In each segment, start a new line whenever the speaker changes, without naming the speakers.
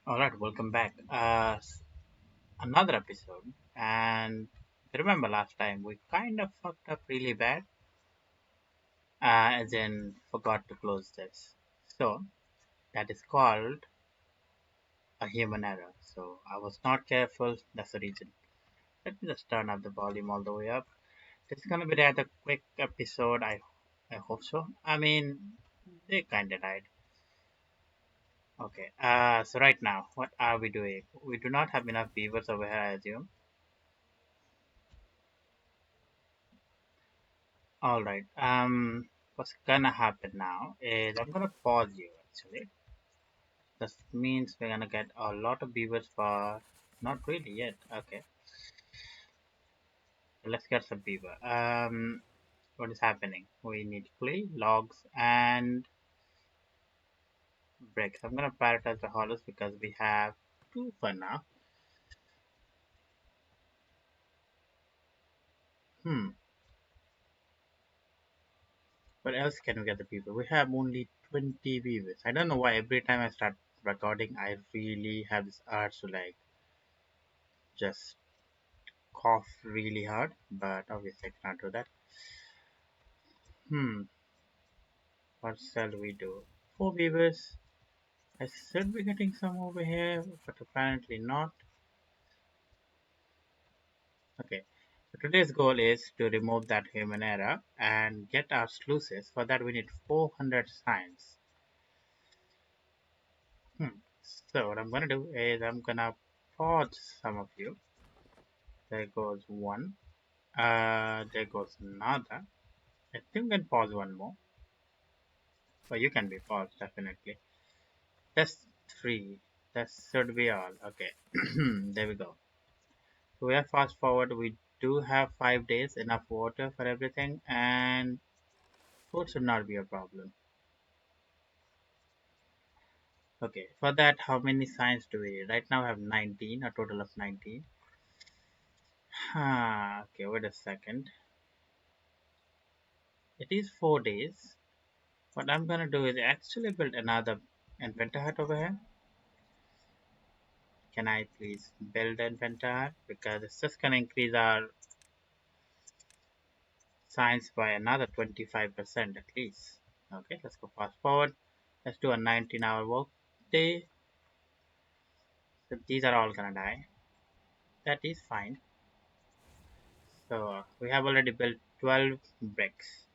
All right, welcome back. Another episode. And remember last time we kind of fucked up really bad, as in forgot to close this. So that is called a human error. So I was not careful. That's the reason. Let me just turn up the volume all the way up. This is gonna be rather quick episode. I hope so. I mean, they kinda died. Okay. So right now, what are we doing? We do not have enough beavers over here, I assume. All right. What's gonna happen now is I'm gonna pause you actually. This means we're gonna get a lot of beavers for not really yet. Okay. So let's get some beaver. What is happening? We need clay, logs, and bricks. I'm gonna prioritize the hollows because we have two for now. Hmm. What else can we get the beaver? We have only 20 beavers. I don't know why every time I start recording, I really have this urge to like just cough really hard, but obviously I cannot do that. Hmm, what shall we do? Four beavers. I should be getting some over here, but apparently not. Okay, so today's goal is to remove that human error and get our sluices. For that, we need 400 signs. Hmm. So what I'm gonna do is I'm gonna pause some of you. There goes one. There goes another. I think we can pause one more. So you can be paused definitely. That's three. That should be all. Okay, there we go. So we are fast forward. We do have 5 days, enough water for everything, and food should not be a problem. Okay, for that, how many signs do we need? Right now, I have 19, a total of 19. Okay, wait a second. It is 4 days. What I'm gonna do is actually build another inventor hut over here. Can I please build an inventor hut? Because it's just gonna increase our science by another 25% at least. Okay, let's go fast forward. Let's do a 19-hour work day. So these are all gonna die. That is fine. So we have already built 12 bricks.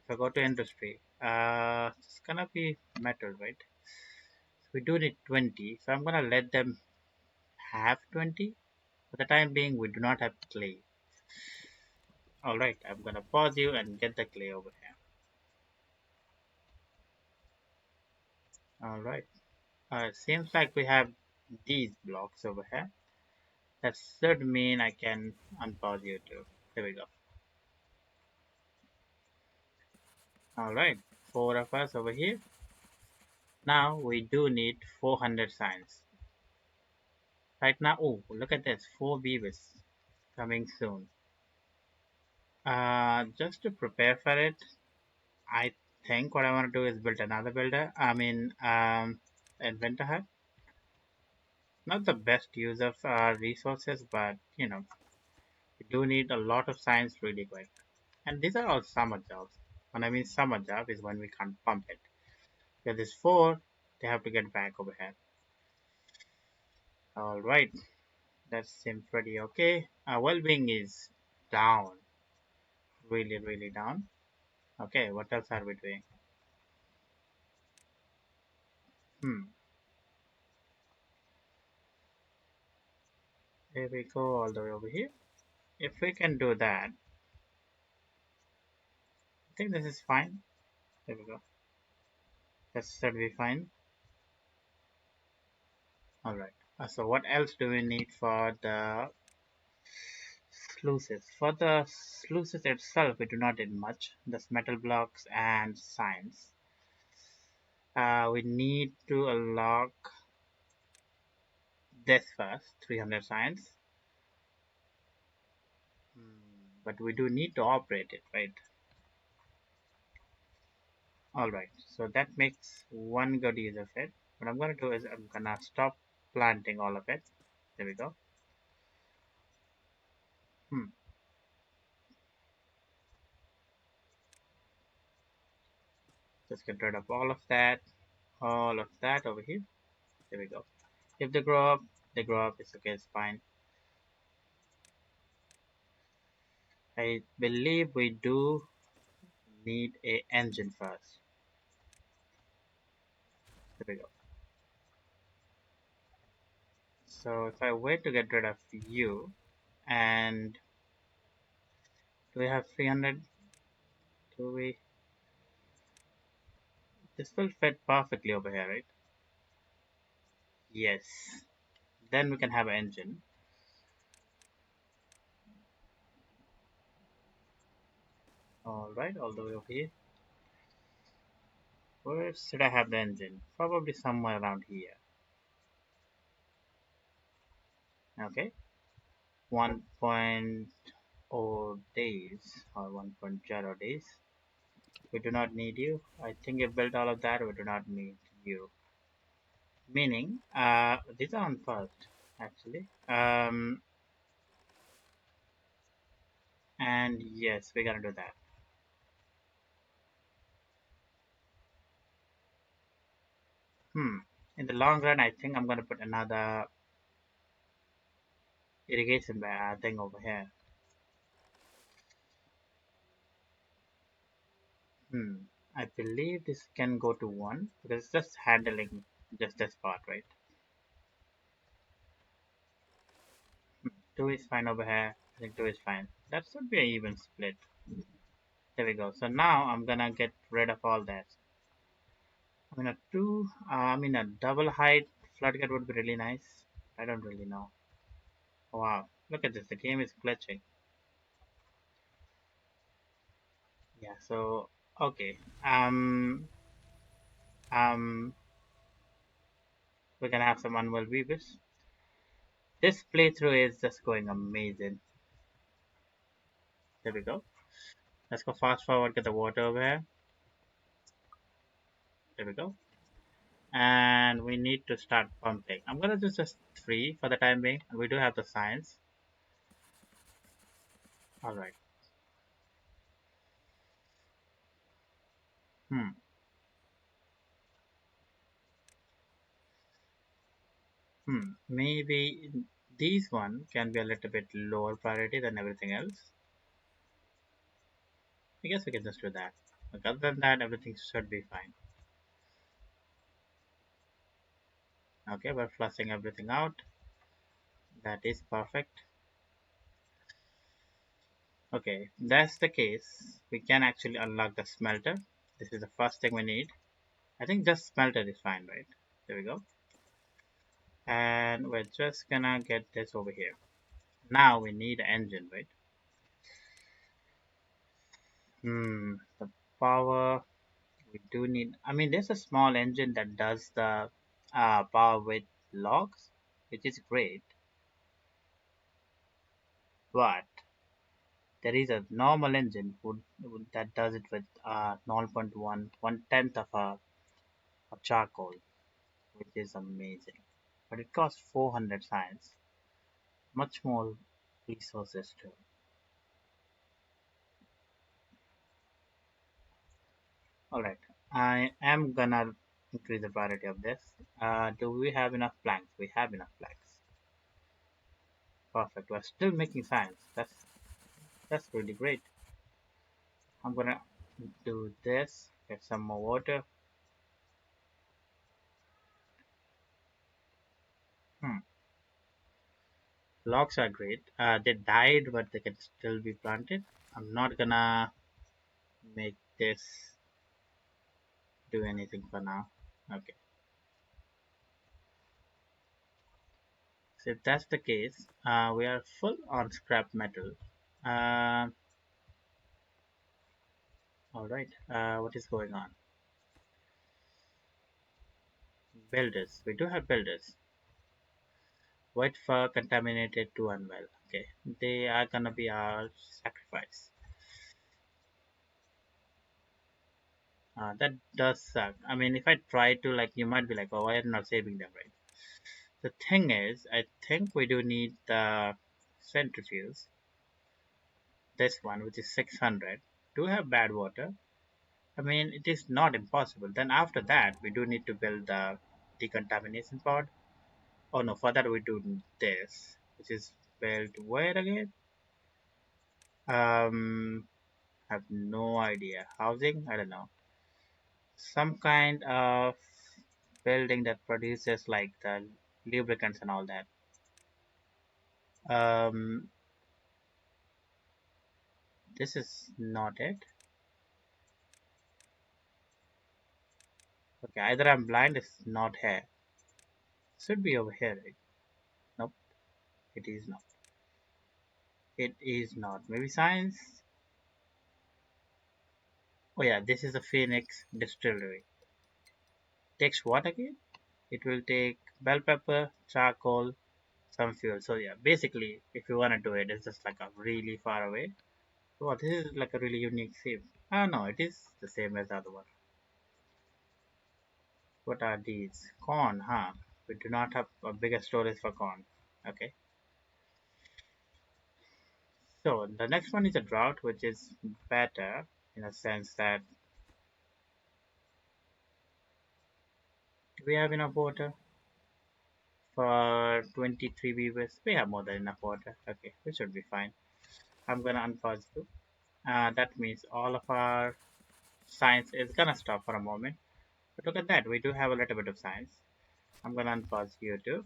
If I go to industry, it's gonna be metal, right? So we do need 20. So I'm gonna let them have 20. For the time being, we do not have clay. Alright, I'm gonna pause you and get the clay over here. Alright. Seems like we have these blocks over here. That should mean I can unpause you too. There we go. Alright, four of us over here. Now we do need 400 signs. Right now, oh, look at this, 4 beavers coming soon. Just to prepare for it, I think what I want to do is build another builder. Inventor hut. Not the best use of resources, but we do need a lot of signs really quick. And these are all summer jobs. When I mean summer job is when we can't pump it. Because there's four, they have to get back over here. Alright, that seems pretty okay. Our well-being is down. Really, really down. Okay, what else are we doing? Hmm, here we go all the way over here. If we can do that, I think this is fine. There we go. That should be fine. Alright. So what else do we need for the sluices? For the sluices itself, we do not need much. Just metal blocks and signs. We need to unlock this first, 300 signs. But we do need to operate it, right? Alright, so that makes one good use of it. What I'm gonna do is I'm gonna stop planting all of it. There we go. Hmm. Just get rid of all of that over here. There we go. If they grow up, they grow up. It's okay. It's fine. I believe we do need a engine first. There we go. So if I wait to get rid of you, and do we have 300? Do we? This will fit perfectly over here, right? Yes. Then we can have an engine. All right, all the way over here. Where should I have the engine? Probably somewhere around here. Okay. 1.0 days or 1.0 days. We do not need you. I think you built all of that. We do not need you. Meaning, these are on first actually. And yes, we're gonna do that. Hmm. In the long run, I think I'm gonna put another irrigation thing over here. Hmm. I believe this can go to one because it's just handling just this part, right? Two is fine over here. I think two is fine. That should be an even split. There we go. So now I'm gonna get rid of all that. I mean a double height floodgate would be really nice. I don't really know. Wow, look at this. The game is glitching. Yeah. So okay. Um, we're gonna have some unwell weavers. This playthrough is just going amazing. There we go. Let's go fast forward. Get the water over here. There we go. And we need to start pumping. I'm gonna do just three for the time being. We do have the science. All right. Hmm. Maybe these one can be a little bit lower priority than everything else. I guess we can just do that. But other than that, everything should be fine. Okay, we're flushing everything out. That is perfect. Okay, that's the case. We can actually unlock the smelter. This is the first thing we need. I think just smelter is fine, right? There we go. And we're just gonna get this over here. Now we need an engine, right? The power we do need. I mean, there's a small engine that does the power with logs, which is great, but there is a normal engine that does it with 0.1, 1/10 of charcoal, which is amazing. But it costs 400 science, much more resources too. Alright, I am gonna increase the priority of this. Do we have enough planks? We have enough planks. Perfect. We're still making science. That's really great. I'm gonna do this. Get some more water. Hmm. Logs are great. They died, but they can still be planted. I'm not gonna make this do anything for now. Okay. So if that's the case, we are full on scrap metal. Uh, all right. What is going on? Builders. We do have builders. White fur contaminated to unwell. Okay. They are gonna be our sacrifice. That does suck. I mean, if I try to, like, you might be like, oh, why are you not saving them, right? The thing is, I think we do need the centrifuge, this one, which is 600, to have bad water. I mean, it is not impossible. Then after that, we do need to build the decontamination pod. Oh no, for that we do this, which is built where again? Have no idea. Housing? I don't know. Some kind of building that produces like the lubricants and all that. Um, this is not it. Okay, either I'm blind, it's not here. Should be over here, right? Nope, it is not. It is not. Maybe science? Oh yeah, this is a Phoenix distillery. Takes what again? It will take bell pepper, charcoal, some fuel. So yeah, basically, if you want to do it, it's just like a really far away. Oh, this is like a really unique theme. Ah, no, it is the same as the other one. What are these? Corn, huh? We do not have a bigger storage for corn. Okay. So the next one is a drought, which is better in a sense that we have enough water for 23 beavers. We have more than enough water. Okay, we should be fine. I'm gonna unpause you. That means all of our science is gonna stop for a moment. But look at that, we do have a little bit of science. I'm gonna unpause you too.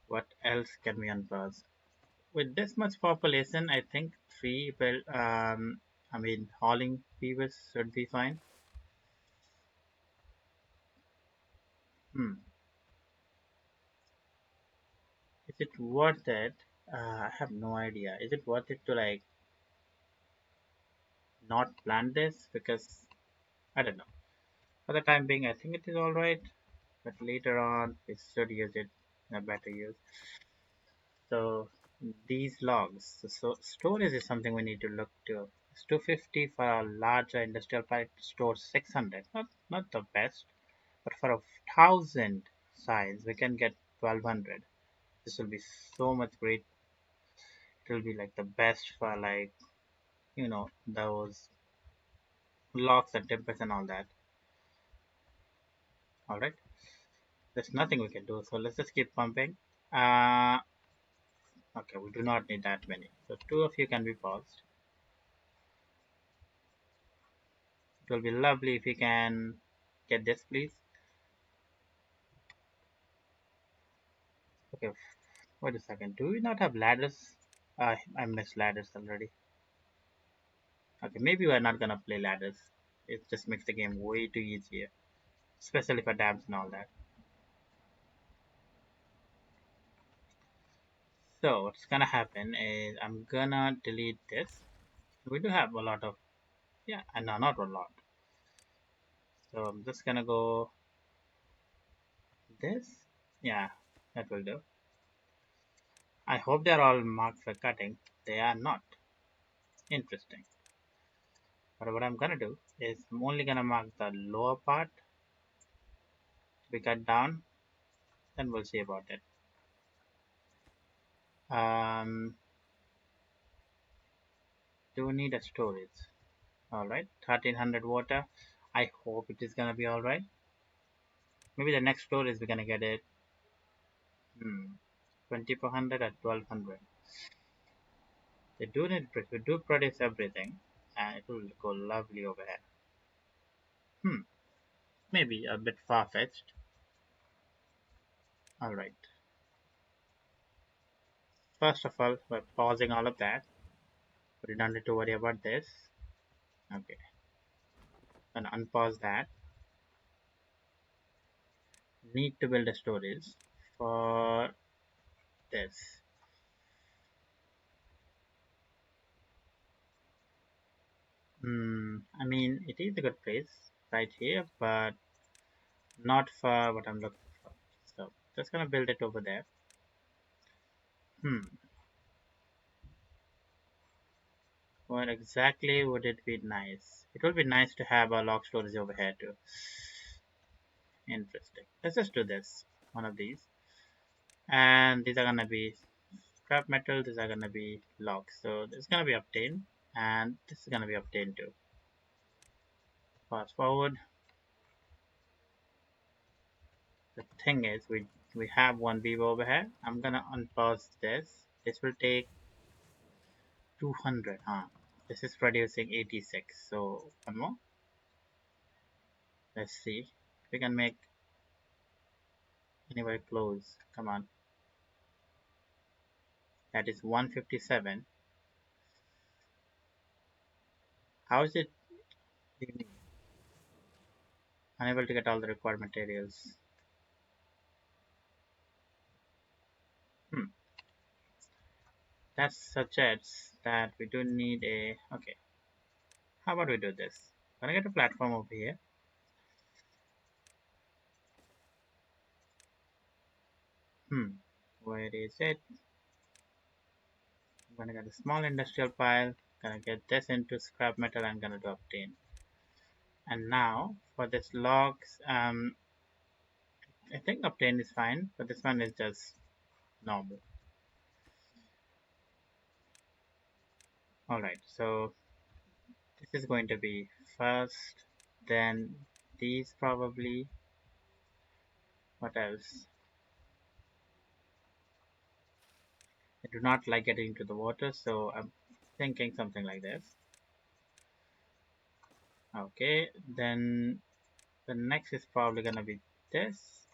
What else can we unpause? With this much population, I think I mean, hauling beavers should be fine. Hmm. Is it worth it? I have no idea. Is it worth it to like not plant this? Because I don't know. For the time being, I think it is alright. But later on, we should use it in a better use. So these logs, so storage is something we need to look to. It's 250 for a larger industrial pipe store 600. Not the best, but for a thousand size, we can get 1200. This will be so much great. It will be like the best for like those locks and timbers and all that. All right, there's nothing we can do. So let's just keep pumping. Uh, okay, we do not need that many. So two of you can be paused. It will be lovely if you can get this, please. Okay, wait a second. Do we not have ladders? I missed ladders already. Okay, maybe we're not gonna play ladders. It just makes the game way too easier, especially for dams and all that. So what's gonna happen is I'm gonna delete this. We do have a lot of, yeah, and no, not a lot. So I'm just gonna go this. Yeah, that will do. I hope they're all marked for cutting. They are not. Interesting. But what I'm gonna do is I'm only gonna mark the lower part to be cut down. Then we'll see about it. Um, do need a storage. Alright, 1300 water. I hope it is gonna be alright. Maybe the next storage we're gonna get it. 2400 or 1200. They do need, we do produce everything, and it will go lovely over here. Hmm, maybe a bit far-fetched. Alright, first of all, we're pausing all of that. We don't need to worry about this. Okay, and unpause that. Need to build a storage for this. I mean, it is a good place right here, but not for what I'm looking for. So just gonna build it over there. Hmm, where exactly would it be nice? It would be nice to have a log storage over here too. Interesting. Let's just do this. One of these. And these are gonna be scrap metal, these are gonna be logs. So this is gonna be obtained and this is gonna be obtained too. Fast forward. The thing is we have one beaver over here. I'm gonna unpause this. This will take 200, huh? This is producing 86. So one more. Let's see. We can make anywhere close. Come on. That is 157. How is it unable to get all the required materials? Hmm. That suggests that we do need a. Okay. How about we do this? I'm gonna get a platform over here. Where is it? I'm gonna get a small industrial pile. Gonna get this into scrap metal. I'm gonna do obtain. And now for this logs, I think obtain is fine, but this one is just normal. All right, so this is going to be first, then these probably. What else? I do not like getting into the water, so I'm thinking something like this. Okay, then the next is probably gonna be this.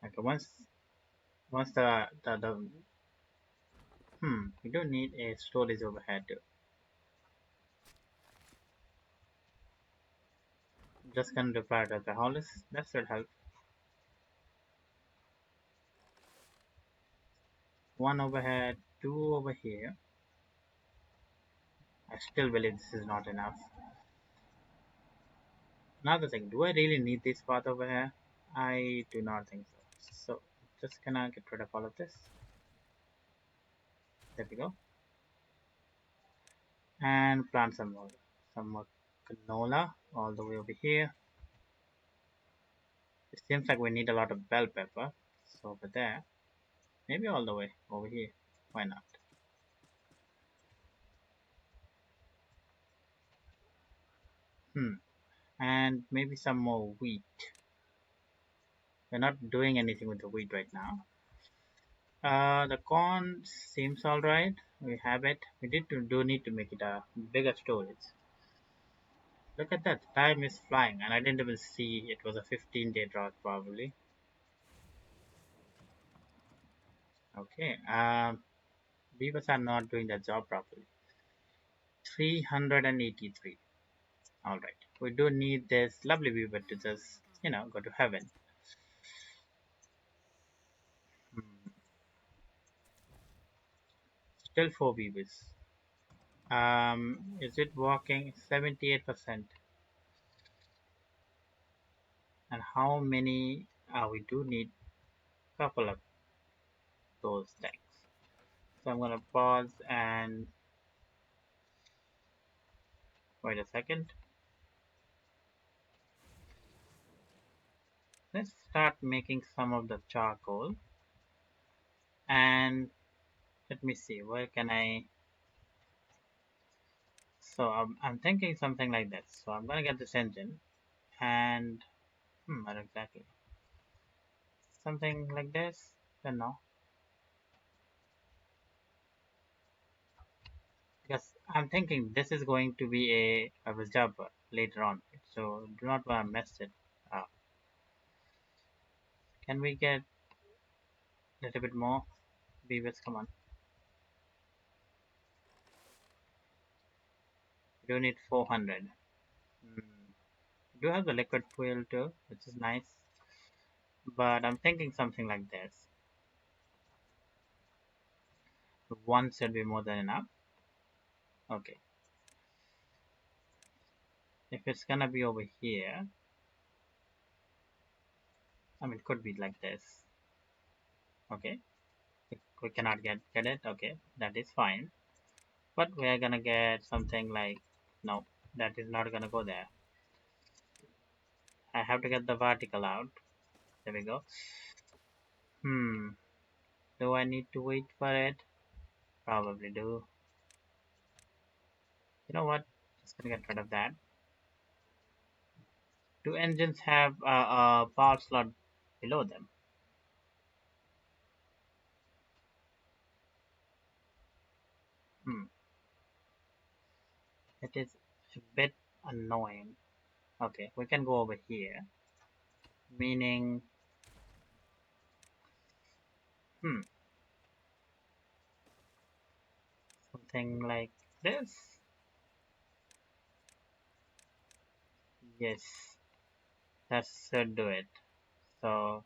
Okay, once the we don't need a storage overhead. Just gonna reply to the hollis. That should help. One overhead, two over here. I still believe this is not enough. Another thing, do I really need this path over here? I do not think so. So just gonna get rid of all of this. There we go. And plant some more canola all the way over here. It seems like we need a lot of bell pepper. So over there, maybe all the way over here. Why not? And maybe some more wheat. We're not doing anything with the wheat right now. The corn seems alright. We have it. We do need to make it a bigger storage. Look at that. Time is flying, and I didn't even see it was a 15-day drought probably. Okay. Beavers are not doing their job properly. 383. All right. We do need this lovely beaver to just go to heaven. Hmm. Still four beavers. Is it walking? 78%. And how many? We do need a couple of those things. So I'm gonna pause and wait a second. Let's start making some of the charcoal. And let me see, where can I? So I'm thinking something like this. So I'm gonna get this engine and not exactly. Something like this. Then no, because I'm thinking this is going to be a reservoir later on. So do not want to mess it up. Can we get a little bit more? Beavers, come on. We do need 400. Hmm. We do have the liquid fuel too, which is nice. But I'm thinking something like this. One should be more than enough. Okay. If it's gonna be over here, I mean, it could be like this. Okay. We cannot get it. Okay. That is fine. But we are gonna get something like, no, That is not gonna go there. I have to get the vertical out. There we go. Hmm. Do I need to wait for it? Probably do. You know what? Just gonna get rid of that. Do engines have a power slot below them? Hmm. It is a bit annoying. Okay, we can go over here. Meaning, hmm, something like this. Yes, that should do it. So,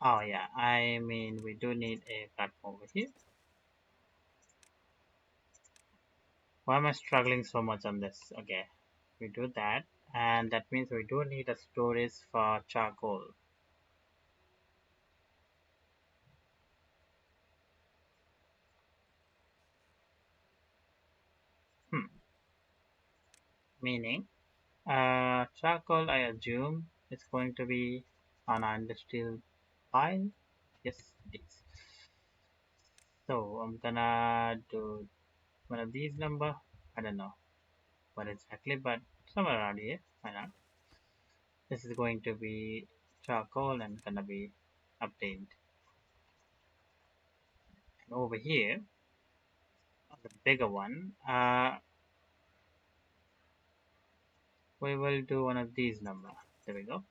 oh yeah, I mean, we do need a platform over here. Why am I struggling so much on this? Okay, we do that, and that means we do need a storage for charcoal. Hmm, meaning, charcoal, I assume, is going to be on our industrial pile. Yes, it is. So I'm gonna do one of these number. I don't know what exactly, but somewhere around here. Why not? This is going to be charcoal and gonna be obtained. And over here, on the bigger one, we will do one of these number. There we go.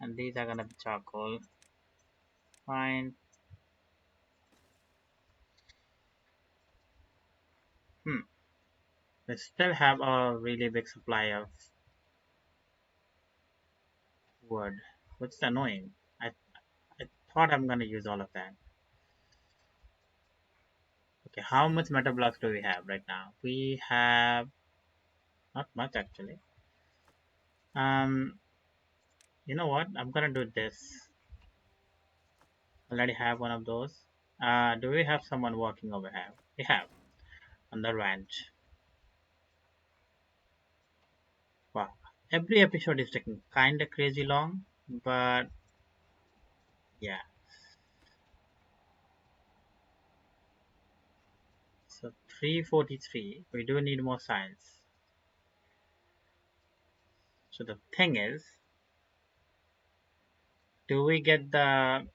And these are gonna be charcoal. Fine. Hmm. We still have a really big supply of wood, which is annoying. I thought I'm gonna use all of that. Okay, how much metal blocks do we have right now? We have not much actually. Um, you know what? I'm gonna do this. Already have one of those. Do we have someone working over here? We have on the ranch. Wow. Every episode is taking kinda crazy long, but yeah. So 343. We do need more science. So the thing is, do we get the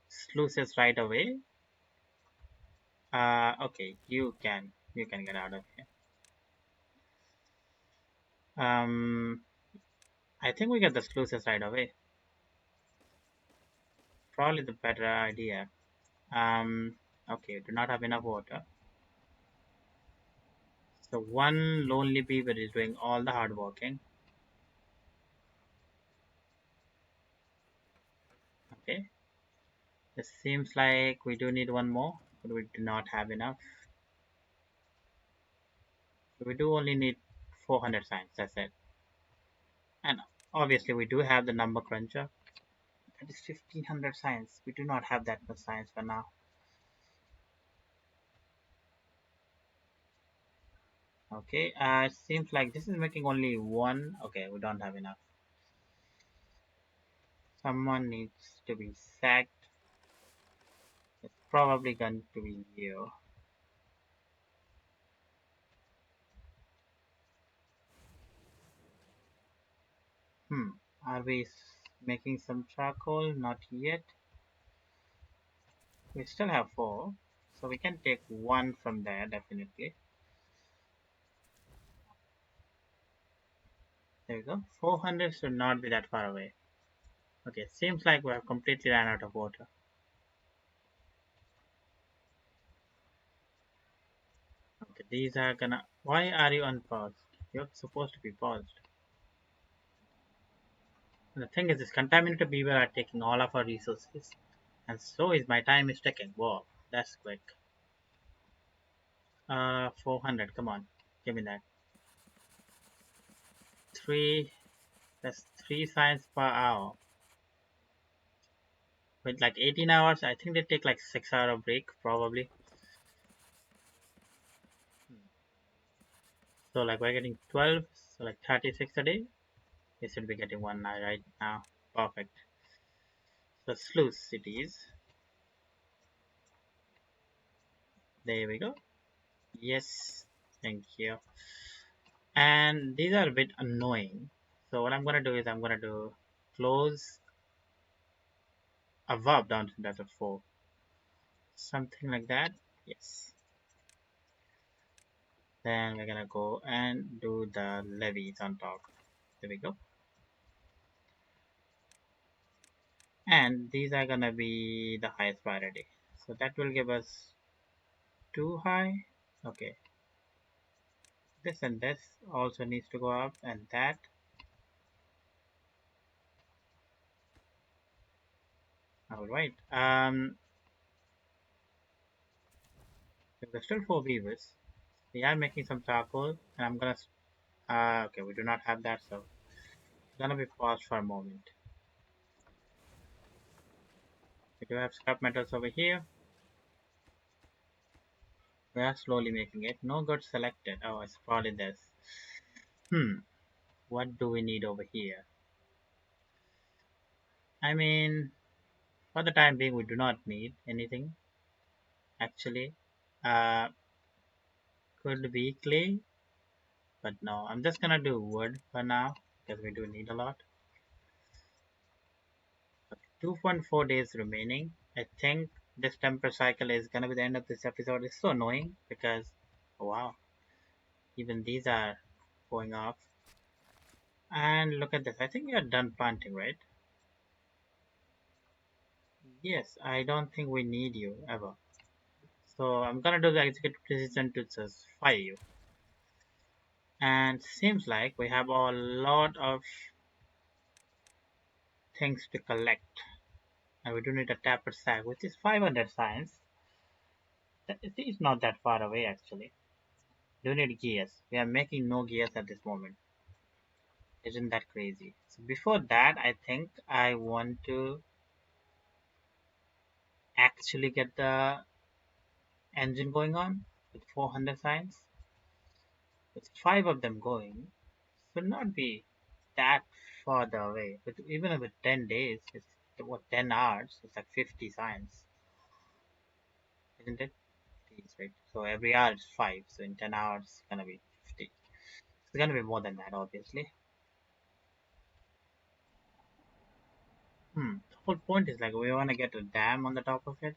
sluices right away? Okay, you can get out of here. I think we get the sluices right away. Probably the better idea. Okay, do not have enough water. So one lonely beaver is doing all the hard working. Okay, it seems like we do need one more, but we do not have enough. So we do only need 400 signs. That's it. And obviously we do have the number cruncher. That is 1500 signs. We do not have that much science for now. Okay, it seems like this is making only one. Okay, we don't have enough. Someone needs to be sacked. It's probably going to be you. Hmm. Are we making some charcoal? Not yet. We still have four. So we can take one from there, definitely. There we go. 400 should not be that far away. Okay, seems like we have completely ran out of water. Okay, these are gonna. Why are you unpaused? You're supposed to be paused. The thing is, this contaminated beaver are taking all of our resources. And so is my time is ticking. Whoa, that's quick. 400, come on. Give me that. Three, that's 3 signs per hour. With like 18 hours, I think they take like 6 hour of break, probably. So like we're getting 12, so like 36 a day. We should be getting one now right now. Perfect. So sluice cities. There we go. Yes. Thank you. And these are a bit annoying. So what I'm gonna do is I'm gonna do close a verb down to that of 4. Something like that. Yes. Then we're gonna go and do the levies on top. There we go. And these are gonna be the highest priority. So that will give us too high. Okay. This and this also needs to go up, and that. All right. So there's still 4 beavers. We are making some charcoal, and I'm gonna. Okay, we do not have that, so it's gonna be paused for a moment. We do have scrap metals over here. We are slowly making it. No good selected. Oh, it's probably this. Hmm. What do we need over here? I mean, for the time being, we do not need anything. Actually, uh, could be clay, but no. I'm just gonna do wood for now because we do need a lot. 2.4 days remaining. I think this temper cycle is gonna be the end of this episode. It's so annoying because, wow, even these are going off. And look at this. I think we are done planting, right? Yes, I don't think we need you ever. So I'm gonna do the executive decision to just fire you. And seems like we have a lot of things to collect. And we do need a tapper sack, which is 500 science. It is not that far away actually. Do need gears. We are making no gears at this moment. Isn't that crazy? So before that, I think I want to actually get the engine going on with 400 science. With 5 of them going, should not be that farther away. But even with 10 days, it's what 10 hours. It's like 50 science, isn't it? It's right. So every hour is 5. So in 10 hours, it's gonna be 50. It's gonna be more than that, obviously. The whole point is like we wanna get a dam on the top of it,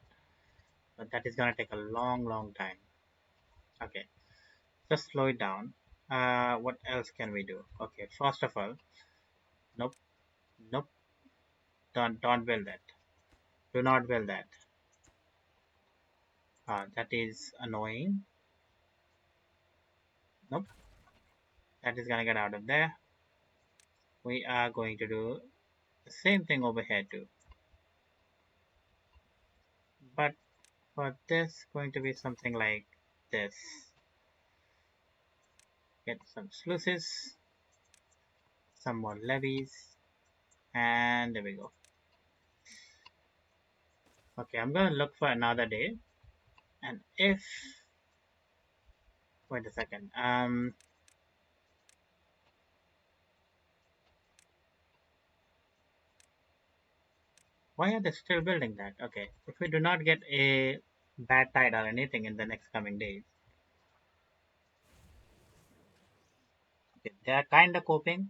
but that is gonna take a long, long time. Okay, just slow it down. What else can we do? Okay, first of all, nope, nope, don't build that. Do not build that. That is annoying. Nope, that is gonna get out of there. We are going to do the same thing over here too. But for this, going to be something like this. Get some sluices, some more levies, and there we go. Okay, I'm gonna look for another day, and if wait a second, why are they still building that? Okay, if we do not get a bad tide or anything in the next coming days, okay, they are kind of coping.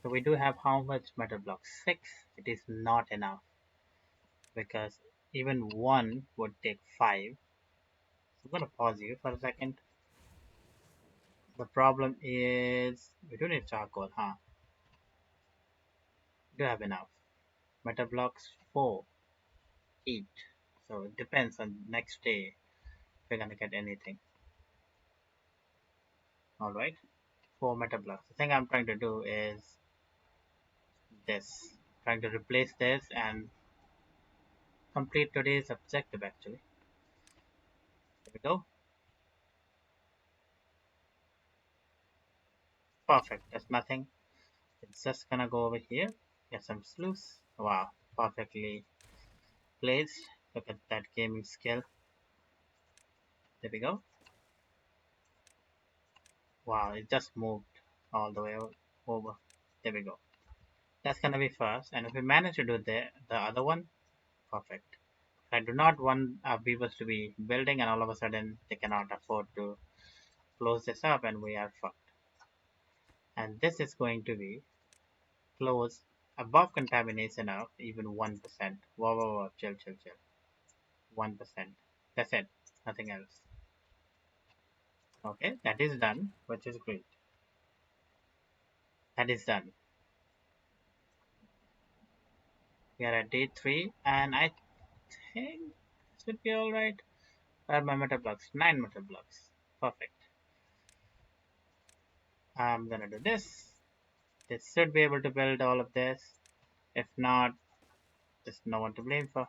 So we do have how much metal blocks? 6. It is not enough because even one would take 5. So I'm gonna pause you for a second. The problem is we do need charcoal, huh? We do have enough. Metal blocks 4, 8. So it depends on next day if we're gonna get anything. Alright. 4 metal blocks. The thing I'm trying to do is this. Trying to replace this and complete today's objective actually. There we go. Perfect. That's nothing. It's just gonna go over here. Get some sluice. Wow. Perfectly placed. Look at that gaming skill. There we go. Wow, it just moved all the way over. There we go. That's gonna be first. And if we manage to do the other one, perfect. I do not want our beavers to be building and all of a sudden they cannot afford to close this up and we are fucked. And this is going to be close above contamination of even 1%. Whoa, whoa, whoa, chill, chill, chill. 1%. That's it. Nothing else. Okay, that is done, which is great. That is done. We are at day 3 and I think it should be alright. Where are my metal blocks? 9 metal blocks. Perfect. I'm gonna do this. This should be able to build all of this. If not, there's no one to blame for.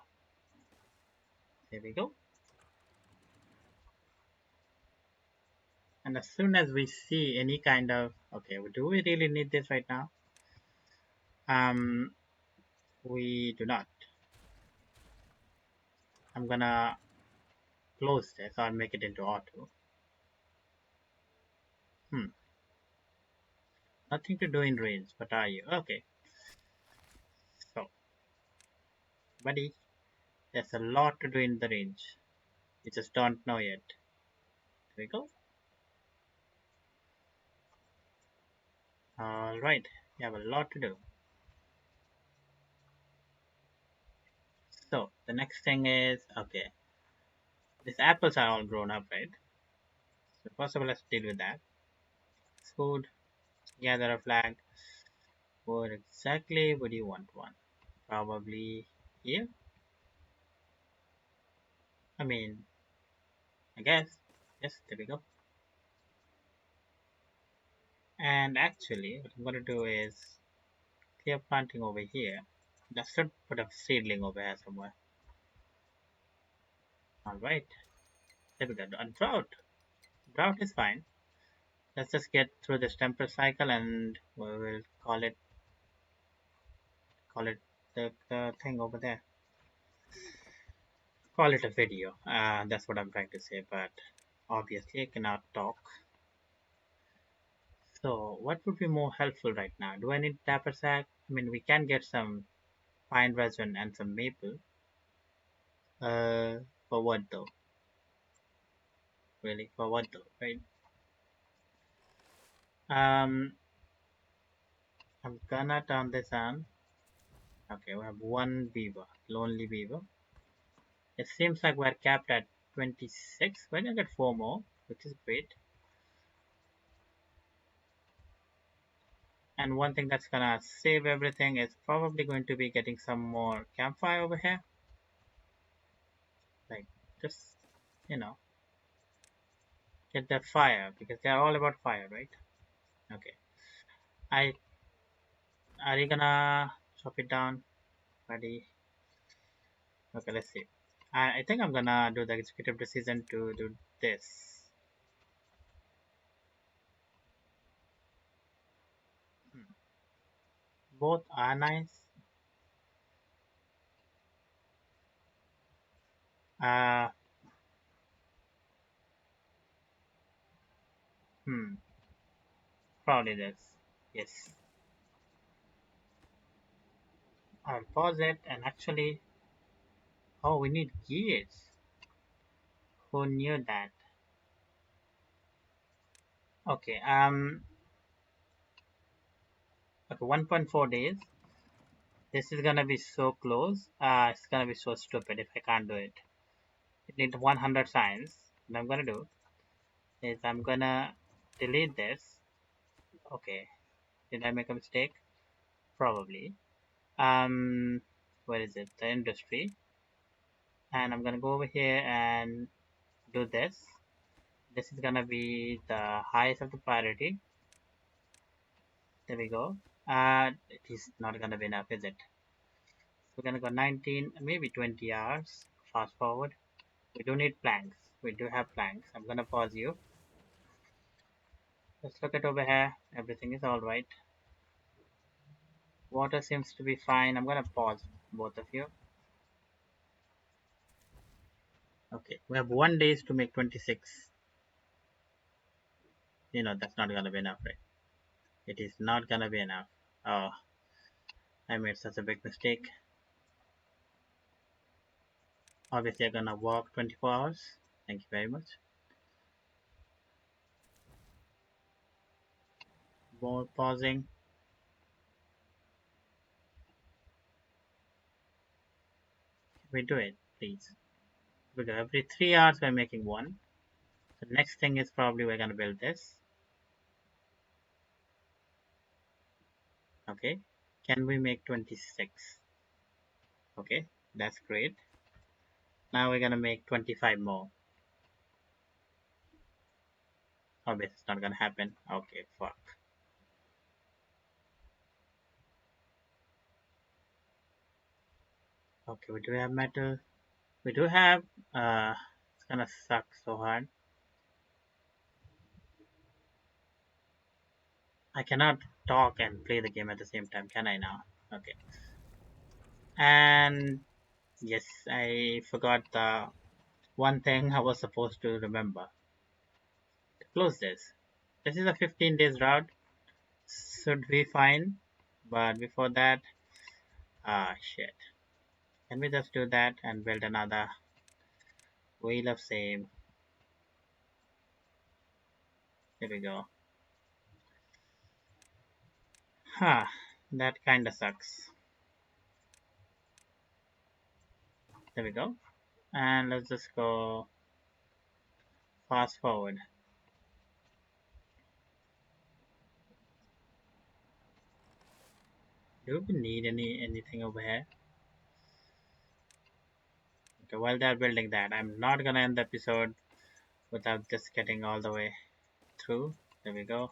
There we go. And as soon as we see any kind of, okay, do we really need this right now? We do not. I'm gonna close this or make it into auto. Nothing to do in range, but are you? Okay. So, buddy, there's a lot to do in the range. You just don't know yet. There we go. Alright, you have a lot to do. So, the next thing is, okay, these apples are all grown up, right? So, first of all, let's deal with that. Food, gather a flag. Where exactly would you want one? Probably here? I mean, I guess. Yes, there we go. And actually, what I'm going to do is clear planting over here. I should put a seedling over here somewhere. Alright, there we go. And drought. Drought is fine. Let's just get through this temper cycle and we will call it the thing over there. Call it a video. That's what I'm trying to say, but obviously I cannot talk. So what would be more helpful right now? Do I need dapper sack? I mean, we can get some pine resin and some maple. For what though? Really, for what though, right? Um, I'm gonna turn this on. Okay, we have one beaver, lonely beaver. It seems like we're capped at 26. We're gonna get 4 more, which is great. And one thing that's gonna save everything is probably going to be getting some more campfire over here. Like, just, you know, get that fire because they're all about fire, right? Okay. I Are you gonna chop it down, buddy? Okay, let's see. I think I'm gonna do the executive decision to do this. Hmm. Both are nice. Uh, hmm. Probably this. Yes. I'll pause it and actually. Oh, we need gears. Who knew that? Okay. Okay. 1.4 days. This is gonna be so close. It's gonna be so stupid if I can't do it. It needs 100 signs. What I'm gonna do is I'm gonna delete this. Okay. Did I make a mistake? Probably. Um, where is it? The industry. And I'm gonna go over here and do this. This is gonna be the highest of the priority. There we go. It is not gonna be enough, is it? We're gonna go 19, maybe 20 hours. Fast forward. We do need planks. We do have planks. I'm gonna pause you. Let's look at over here. Everything is alright. Water seems to be fine. I'm gonna pause both of you. Okay, we have 1 day to make 26. That's not gonna be enough, right? It is not gonna be enough. Oh, I made such a big mistake. Obviously, I'm gonna walk 24 hours. Thank you very much. More pausing. We do it, please. Because every 3 hours we're making one. The next thing is probably we're gonna build this. Okay. Can we make 26? Okay, that's great. Now we're gonna make 25 more. Obviously, it's not gonna happen. Okay, fuck. Okay, we do have metal. We do have. It's gonna suck so hard. I cannot talk and play the game at the same time, can I now? Okay. And yes, I forgot the one thing I was supposed to remember. To close this. This is a 15 days route. Should be fine. But before that, shit. Can we just do that and build another wheel of same? There we go. Huh, that kinda sucks. There we go. And let's just go fast forward. Do we need anything over here? Okay, while they're building that, I'm not gonna end the episode without just getting all the way through. There we go.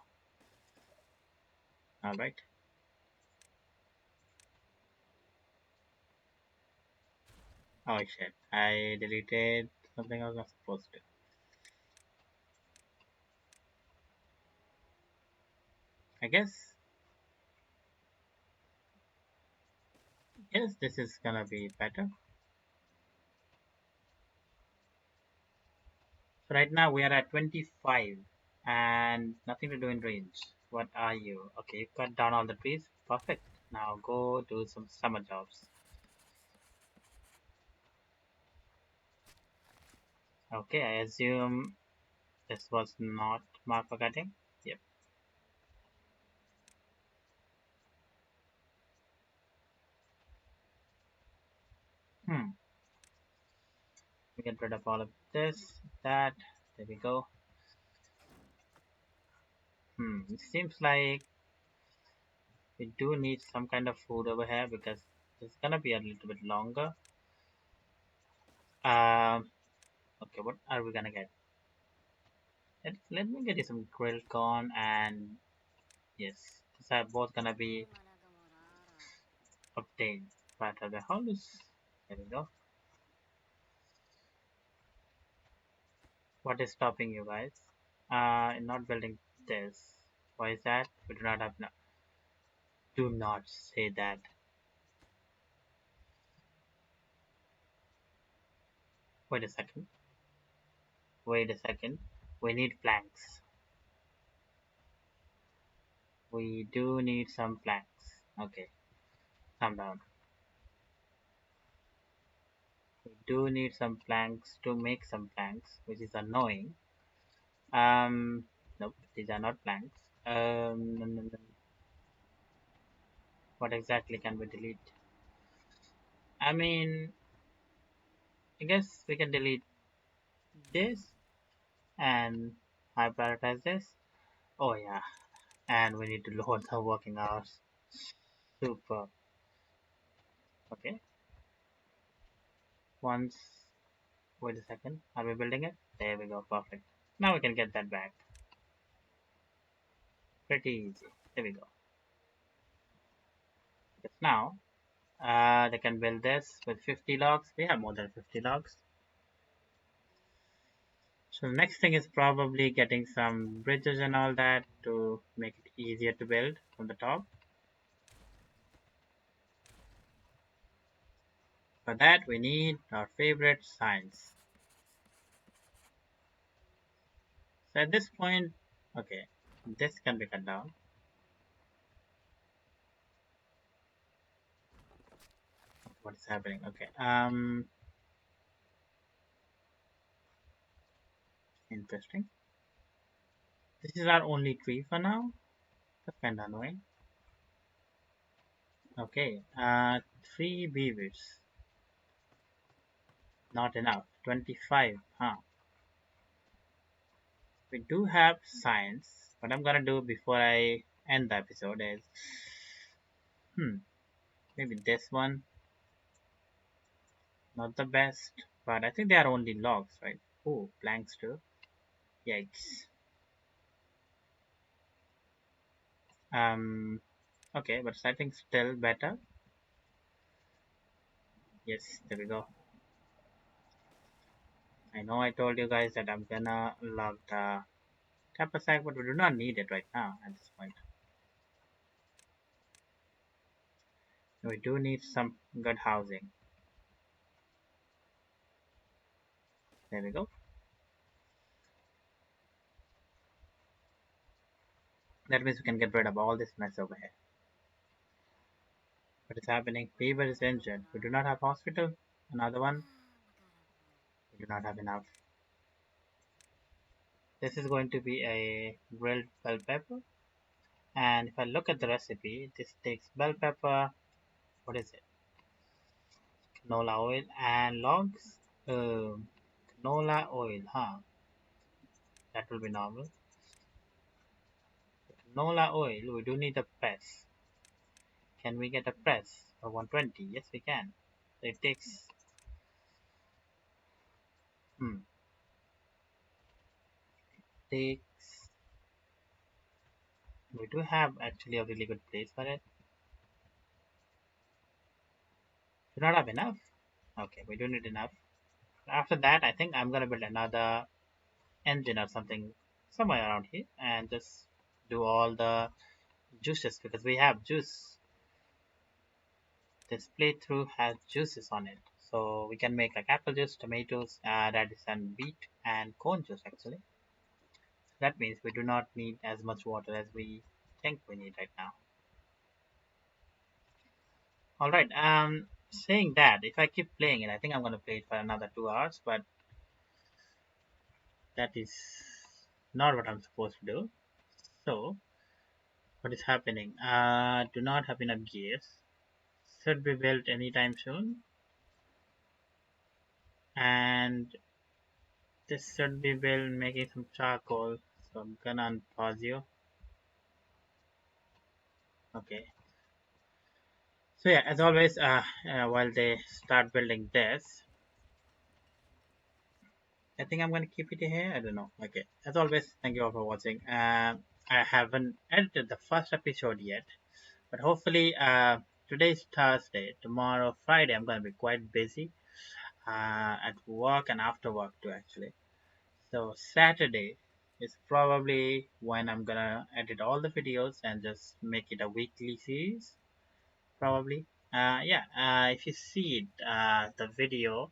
Alright. Oh shit. I deleted something I was not supposed to. I guess this is gonna be better. So right now we are at 25 and nothing to do in range. What are you? Okay, you cut down all the trees. Perfect. Now go do some summer jobs. Okay, I assume this was not marked for cutting. Yep. Hmm. We get rid of all of this, that. There we go. It seems like we do need some kind of food over here because it's gonna be a little bit longer. Um. Okay, what are we gonna get? Let me get you some grilled corn and yes, these are both gonna be obtained. But the hell is there we go. What is stopping you guys? In not building this. Why is that? We do not have no. Do not say that. Wait a second. Wait a second. We need planks. We do need some planks. Okay, calm down. We do need some planks to make some planks, which is annoying. Nope, these are not planks. No, no, no. What exactly can we delete? I mean, I guess we can delete this and I prioritize this. Oh yeah, and we need to lower the working hours. Super. Okay. Once, wait a second. Are we building it? There we go. Perfect. Now we can get that back. Pretty easy. There we go. Yes, now, they can build this with 50 logs. We have more than 50 logs. So the next thing is probably getting some bridges and all that to make it easier to build from the top. For that, we need our favorite signs. So at this point, okay, this can be cut down. What is happening? Okay. Interesting. This is our only tree for now. That's kind of annoying. Okay. 3 beavers. Not enough. 25. Huh. We do have science. What I'm gonna do before I end the episode is, maybe this one. Not the best, but I think they are only logs, right? Oh, planks too. Yikes. Um. Okay, but I think still better. Yes, there we go. I know I told you guys that I'm gonna log the Kappa sack, but we do not need it right now at this point. We do need some good housing. There we go. That means we can get rid of all this mess over here. What is happening? Beaver is injured. We do not have hospital. Another one. We do not have enough. This is going to be a grilled bell pepper. And if I look at the recipe, this takes bell pepper. What is it? Canola oil and logs. Canola oil, huh? That will be normal. Canola oil, we do need a press. Can we get a press for 120? Yes, we can. So it takes, hmm, takes, we do have actually a really good place for it. Do not have enough? Okay, we do need enough. After that, I think I'm gonna build another engine or something somewhere around here and just do all the juices because we have juice. This playthrough has juices on it. So we can make like apple juice, tomatoes, radish and beet and corn juice actually. That means we do not need as much water as we think we need right now. Alright, saying that, if I keep playing it, I think I'm gonna play it for another 2 hours, but that is not what I'm supposed to do. So, what is happening? Do not have enough gears. Should be built anytime soon. And this should be built making some charcoal. So I'm gonna unpause you. Okay. So yeah, as always, while they start building this, I think I'm gonna keep it here. I don't know. Okay. As always, thank you all for watching. I haven't edited the first episode yet, but hopefully, today's Thursday. Tomorrow, Friday, I'm gonna be quite busy at work and after work too, actually. So Saturday is probably when I'm gonna edit all the videos and just make it a weekly series. Probably. Yeah. If you see it, the video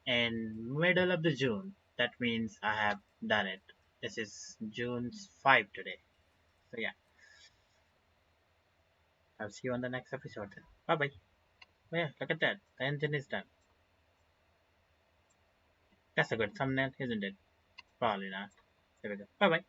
in middle of the June. That means I have done it. This is June 5 today. So yeah, I'll see you on the next episode then. Bye bye. Oh yeah, look at that. The engine is done. That's a good thumbnail, isn't it? Probably not. There we go. Bye bye.